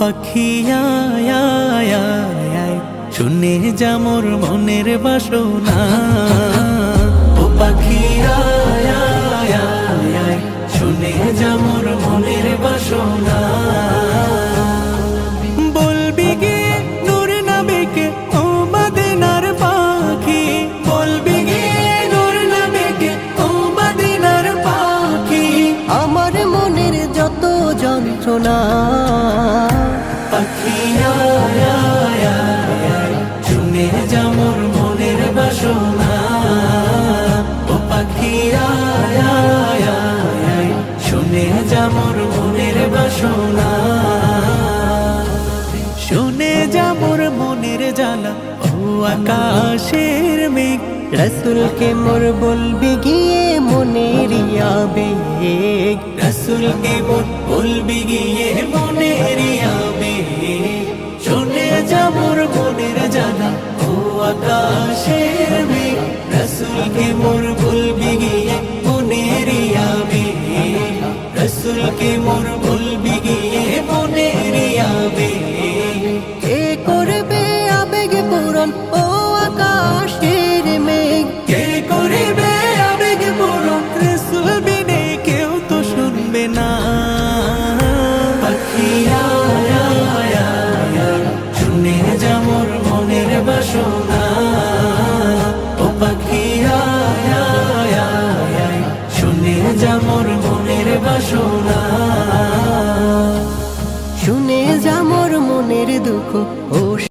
পাখি আয় আয় আয় আয়, শুনে যা মোর মনের বাসনা। ও পাখি আয় আয় আয় আয়, শুনে যা মোর মনের বাসনা। বলবি গিয়ে নূর নবীকে ও মদিনার পাখি, বলবি গিয়ে নূর নবীকে ও মদিনার পাখি। আমার মনের যত যন্ত্রণা, পাখি আয় আয় আয় আয়, শুনে যা মোর মনের বাসনা। ও পাখি আয় আয় আয় আয়, শুনে যা মোর মনের বাসনা। শুনে যা মোর মনের জ্বালা ও আকাশের মেঘ, রসুলকে মোর বলবি গিয়ে মনের আবেগ। রসুলকে মোর বলবি গিয়ে মনের আবেগ। শুনে যা মোর মনের জ্বালা ও আকাশের মেঘ, রসুলকে মোর বলবি গিয়ে মনের আবেগ। রসুলকে মোর